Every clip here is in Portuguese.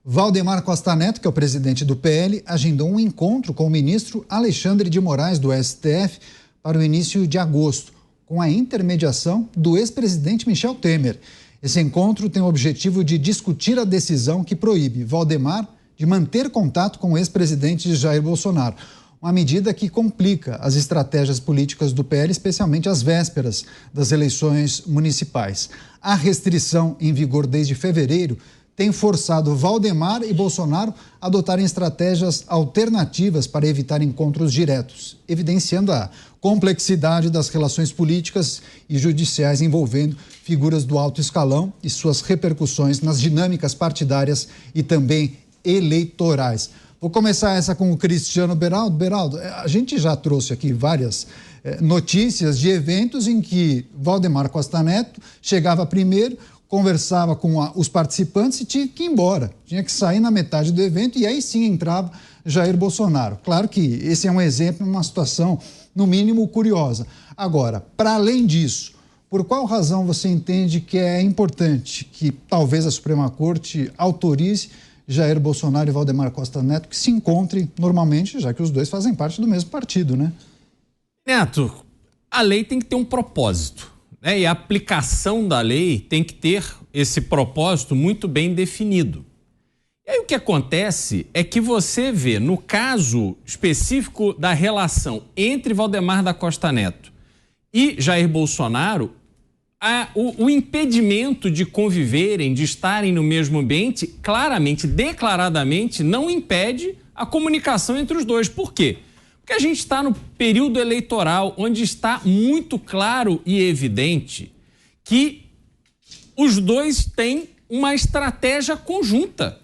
Valdemar Costa Neto, que é o presidente do PL, agendou um encontro com o ministro Alexandre de Moraes, do STF, para o início de agosto, com a intermediação do ex-presidente Michel Temer. Esse encontro tem o objetivo de discutir a decisão que proíbe Valdemar de manter contato com o ex-presidente Jair Bolsonaro. Uma medida que complica as estratégias políticas do PL, especialmente às vésperas das eleições municipais. A restrição em vigor desde fevereiro tem forçado Valdemar e Bolsonaro a adotarem estratégias alternativas para evitar encontros diretos, evidenciando a complexidade das relações políticas e judiciais envolvendo figuras do alto escalão e suas repercussões nas dinâmicas partidárias e também eleitorais. Vou começar essa com o Cristiano Beraldo. Beraldo, a gente já trouxe aqui várias notícias de eventos em que Valdemar Costa Neto chegava primeiro, conversava com os participantes e tinha que ir embora. Tinha que sair na metade do evento e aí sim entrava Jair Bolsonaro. Claro que esse é um exemplo, uma situação, no mínimo, curiosa. Agora, para além disso, por qual razão você entende que é importante que talvez a Suprema Corte autorize Jair Bolsonaro e Valdemar Costa Neto que se encontrem normalmente, já que os dois fazem parte do mesmo partido, né? Neto, a lei tem que ter um propósito, né? E a aplicação da lei tem que ter esse propósito muito bem definido. E aí o que acontece é que você vê, no caso específico da relação entre Valdemar da Costa Neto e Jair Bolsonaro, o impedimento de conviverem, de estarem no mesmo ambiente, claramente, declaradamente, não impede a comunicação entre os dois. Por quê? Porque a gente está no período eleitoral, onde está muito claro e evidente que os dois têm uma estratégia conjunta.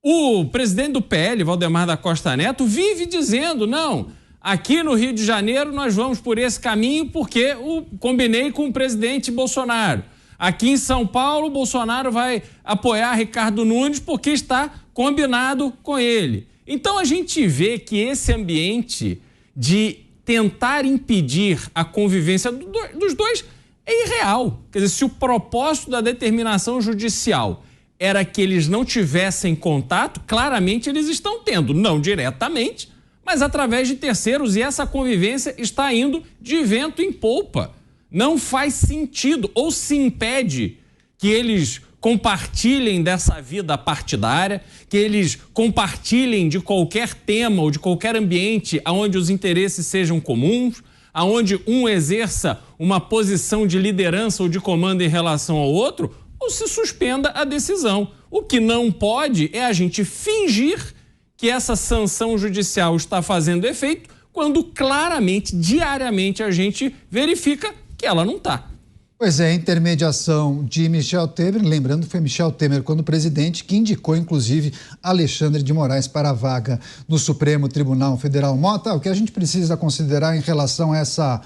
O presidente do PL, Valdemar da Costa Neto, vive dizendo, não, aqui no Rio de Janeiro nós vamos por esse caminho porque combinei com o presidente Bolsonaro. Aqui em São Paulo, Bolsonaro vai apoiar Ricardo Nunes porque está combinado com ele. Então a gente vê que esse ambiente de tentar impedir a convivência dos dois é irreal. Quer dizer, se o propósito da determinação judicial era que eles não tivessem contato, claramente eles estão tendo, não diretamente, mas através de terceiros, e essa convivência está indo de vento em polpa. Não faz sentido, ou se impede que eles compartilhem dessa vida partidária, que eles compartilhem de qualquer tema ou de qualquer ambiente onde os interesses sejam comuns, onde um exerça uma posição de liderança ou de comando em relação ao outro, ou se suspenda a decisão. O que não pode é a gente fingir que essa sanção judicial está fazendo efeito quando claramente, diariamente, a gente verifica que ela não está. Pois é, a intermediação de Michel Temer, lembrando que foi Michel Temer, quando presidente, que indicou, inclusive, Alexandre de Moraes para a vaga no Supremo Tribunal Federal. Mota, o que a gente precisa considerar em relação a essa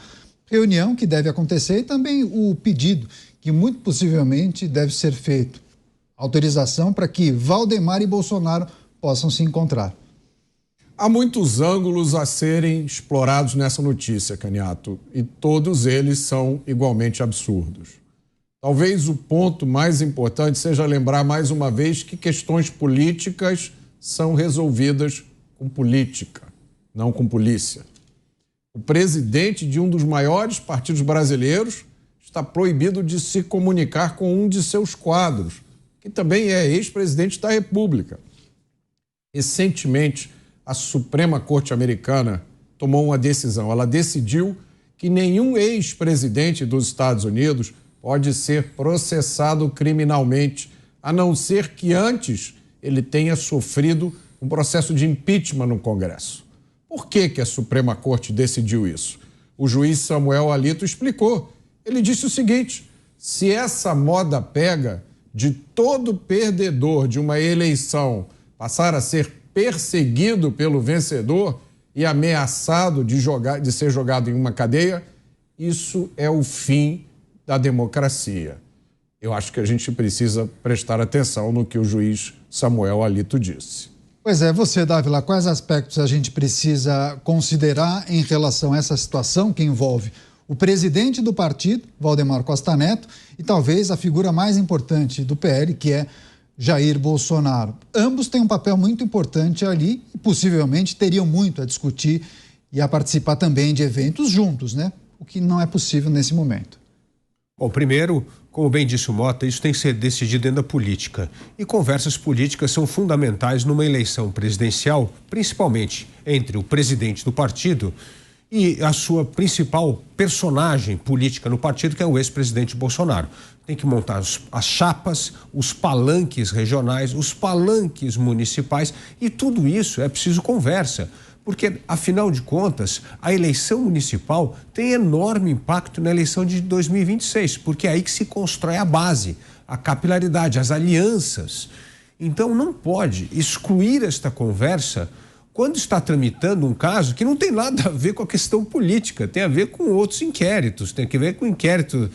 reunião que deve acontecer e também o pedido que muito possivelmente deve ser feito, autorização para que Valdemar e Bolsonaro possam se encontrar. Há muitos ângulos a serem explorados nessa notícia, Caniato, e todos eles são igualmente absurdos. Talvez o ponto mais importante seja lembrar mais uma vez que questões políticas são resolvidas com política, não com polícia. O presidente de um dos maiores partidos brasileiros está proibido de se comunicar com um de seus quadros, que também é ex-presidente da República. Recentemente, a Suprema Corte Americana tomou uma decisão. Ela decidiu que nenhum ex-presidente dos Estados Unidos pode ser processado criminalmente, a não ser que antes ele tenha sofrido um processo de impeachment no Congresso. Por que a Suprema Corte decidiu isso? O juiz Samuel Alito explicou. Ele disse o seguinte: se essa moda pega de todo perdedor de uma eleição passar a ser perseguido pelo vencedor e ameaçado de ser jogado em uma cadeia, isso é o fim da democracia. Eu acho que a gente precisa prestar atenção no que o juiz Samuel Alito disse. Pois é, você, Dávila, quais aspectos a gente precisa considerar em relação a essa situação que envolve o presidente do partido, Valdemar Costa Neto, e talvez a figura mais importante do PL, que é Jair Bolsonaro. Ambos têm um papel muito importante ali e possivelmente teriam muito a discutir e a participar também de eventos juntos, né? O que não é possível nesse momento. Bom, primeiro, como bem disse o Mota, isso tem que ser decidido dentro da política. E conversas políticas são fundamentais numa eleição presidencial, principalmente entre o presidente do partido e a sua principal personagem política no partido, que é o ex-presidente Bolsonaro. Tem que montar as chapas, os palanques regionais, os palanques municipais, e tudo isso é preciso conversa. Porque, afinal de contas, a eleição municipal tem enorme impacto na eleição de 2026, porque é aí que se constrói a base, a capilaridade, as alianças. Então, não pode excluir esta conversa quando está tramitando um caso que não tem nada a ver com a questão política, tem a ver com outros inquéritos, tem a ver com o inquérito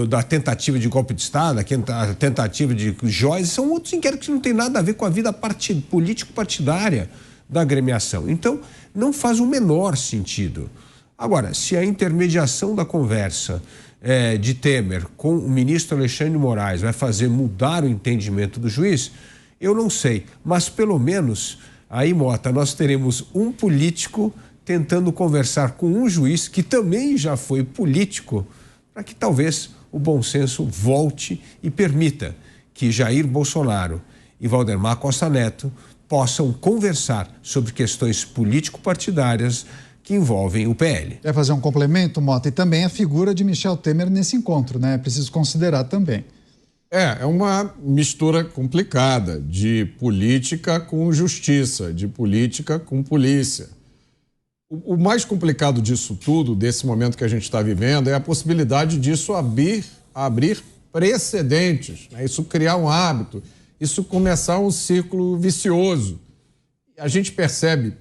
da tentativa de golpe de Estado, a tentativa de joias, são outros inquéritos que não tem nada a ver com a vida político-partidária da agremiação. Então, não faz o menor sentido. Agora, se a intermediação da conversa de Temer com o ministro Alexandre de Moraes vai fazer mudar o entendimento do juiz, eu não sei. Mas, pelo menos, aí, Mota, nós teremos um político tentando conversar com um juiz que também já foi político, para que talvez o bom senso volte e permita que Jair Bolsonaro e Valdemar Costa Neto possam conversar sobre questões político-partidárias que envolvem o PL. Quer fazer um complemento, Mota? E também a figura de Michel Temer nesse encontro, né? É preciso considerar também. É uma mistura complicada de política com justiça, de política com polícia. O mais complicado disso tudo, desse momento que a gente está vivendo, é a possibilidade disso abrir precedentes, né? Isso criar um hábito, isso começar um círculo vicioso. A gente percebe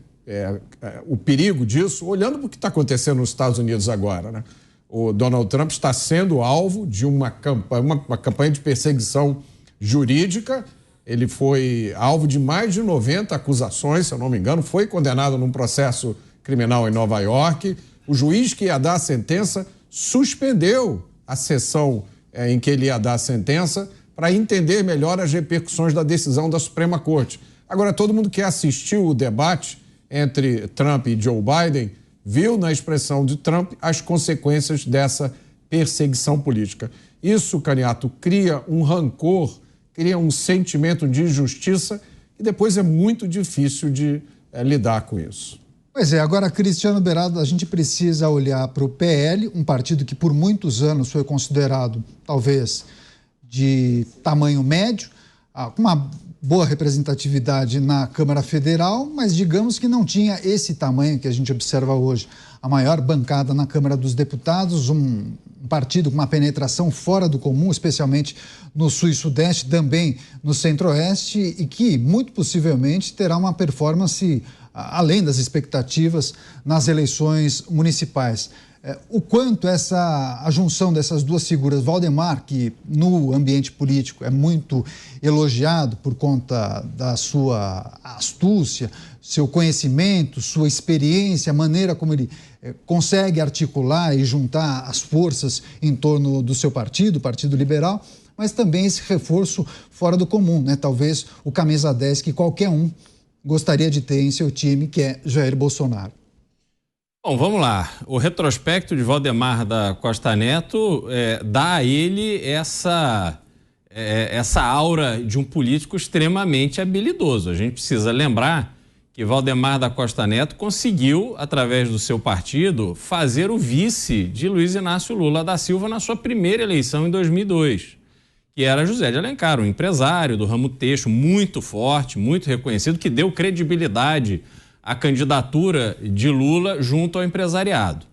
o perigo disso olhando para o que está acontecendo nos Estados Unidos agora, né? O Donald Trump está sendo alvo de uma campanha de perseguição jurídica. Ele foi alvo de mais de 90 acusações, se eu não me engano, foi condenado num processo criminal em Nova York. O juiz que ia dar a sentença suspendeu a sessão em que ele ia dar a sentença para entender melhor as repercussões da decisão da Suprema Corte. Agora, todo mundo que assistiu o debate entre Trump e Joe Biden viu na expressão de Trump as consequências dessa perseguição política. Isso, Caniato, cria um rancor, cria um sentimento de injustiça e depois é muito difícil de lidar com isso. Pois é, agora, Cristiano Berardo, a gente precisa olhar para o PL, um partido que por muitos anos foi considerado, talvez, de tamanho médio, com uma boa representatividade na Câmara Federal, mas digamos que não tinha esse tamanho que a gente observa hoje. A maior bancada na Câmara dos Deputados, um partido com uma penetração fora do comum, especialmente no Sul e Sudeste, também no Centro-Oeste, e que muito possivelmente terá uma performance além das expectativas nas eleições municipais. O quanto a junção dessas duas figuras, Valdemar, que no ambiente político é muito elogiado por conta da sua astúcia, seu conhecimento, sua experiência, a maneira como ele consegue articular e juntar as forças em torno do seu partido, o Partido Liberal, mas também esse reforço fora do comum, né? Talvez o camisa 10 que qualquer um gostaria de ter em seu time, que é Jair Bolsonaro. Bom, vamos lá. O retrospecto de Valdemar da Costa Neto dá a ele essa aura de um político extremamente habilidoso. A gente precisa lembrar que Valdemar da Costa Neto conseguiu, através do seu partido, fazer o vice de Luiz Inácio Lula da Silva na sua primeira eleição em 2002, que era José de Alencar, um empresário do ramo têxtil muito forte, muito reconhecido, que deu credibilidade a candidatura de Lula junto ao empresariado.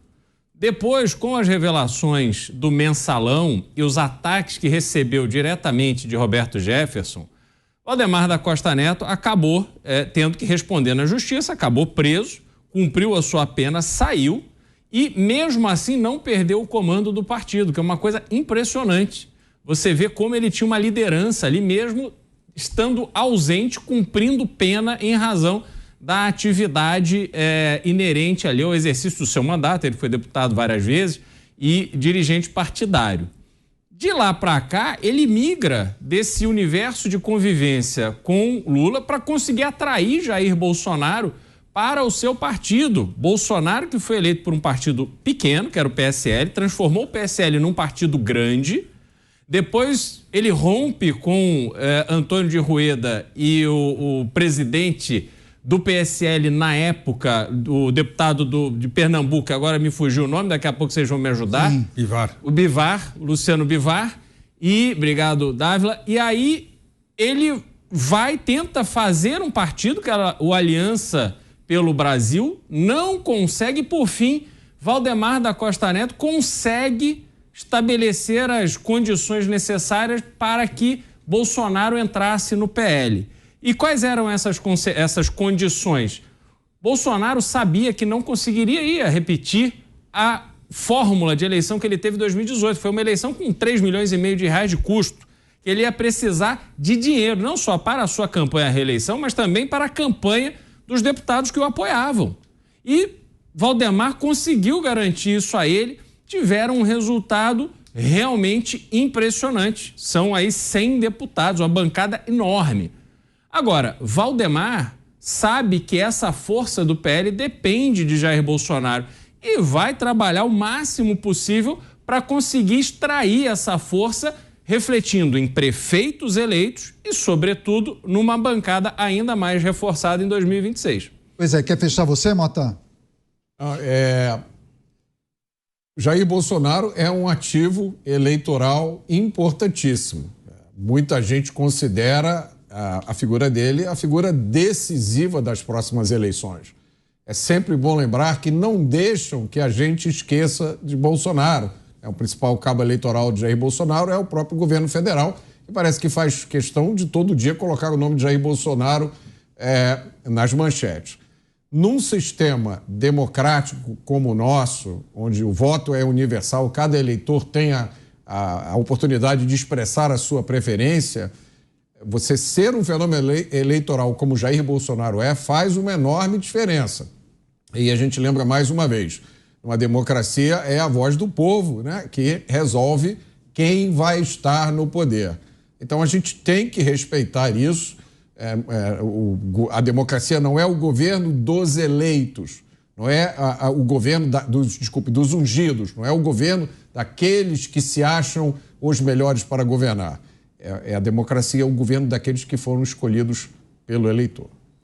Depois, com as revelações do Mensalão e os ataques que recebeu diretamente de Roberto Jefferson, Valdemar da Costa Neto acabou tendo que responder na justiça, acabou preso, cumpriu a sua pena, saiu e, mesmo assim, não perdeu o comando do partido, que é uma coisa impressionante. Você vê como ele tinha uma liderança ali mesmo, estando ausente, cumprindo pena em razão da atividade inerente ali ao exercício do seu mandato. Ele foi deputado várias vezes e dirigente partidário. De lá para cá, ele migra desse universo de convivência com Lula para conseguir atrair Jair Bolsonaro para o seu partido. Bolsonaro, que foi eleito por um partido pequeno, que era o PSL, transformou o PSL num partido grande. Depois ele rompe com Antônio de Rueda e o presidente do PSL na época, o deputado de Pernambuco, agora me fugiu o nome, daqui a pouco vocês vão me ajudar. Sim. Bivar. O Bivar, o Luciano Bivar. E, obrigado, Dávila. E aí ele tenta fazer um partido, que era o Aliança pelo Brasil, não consegue, por fim, Valdemar da Costa Neto consegue estabelecer as condições necessárias para que Bolsonaro entrasse no PL. E quais eram essas condições? Bolsonaro sabia que não conseguiria repetir a fórmula de eleição que ele teve em 2018. Foi uma eleição com 3,5 milhões de reais de custo. Que ele ia precisar de dinheiro, não só para a sua campanha à reeleição, mas também para a campanha dos deputados que o apoiavam. E Valdemar conseguiu garantir isso a ele. Tiveram um resultado realmente impressionante. São aí 100 deputados, uma bancada enorme. Agora, Valdemar sabe que essa força do PL depende de Jair Bolsonaro e vai trabalhar o máximo possível para conseguir extrair essa força, refletindo em prefeitos eleitos e, sobretudo, numa bancada ainda mais reforçada em 2026. Pois é, quer fechar você, Mota? Jair Bolsonaro é um ativo eleitoral importantíssimo. Muita gente considera a figura dele a figura decisiva das próximas eleições. É sempre bom lembrar que não deixam que a gente esqueça de Bolsonaro. O principal cabo eleitoral de Jair Bolsonaro é o próprio governo federal, que parece que faz questão de todo dia colocar o nome de Jair Bolsonaro nas manchetes. Num sistema democrático como o nosso, onde o voto é universal, cada eleitor tem a oportunidade de expressar a sua preferência, você ser um fenômeno eleitoral como Jair Bolsonaro faz uma enorme diferença. E a gente lembra mais uma vez, uma democracia é a voz do povo, né, que resolve quem vai estar no poder. Então a gente tem que respeitar isso. A democracia não é o governo dos eleitos, não é o governo dos ungidos, não é o governo daqueles que se acham os melhores para governar. A democracia é o governo daqueles que foram escolhidos pelo eleitor.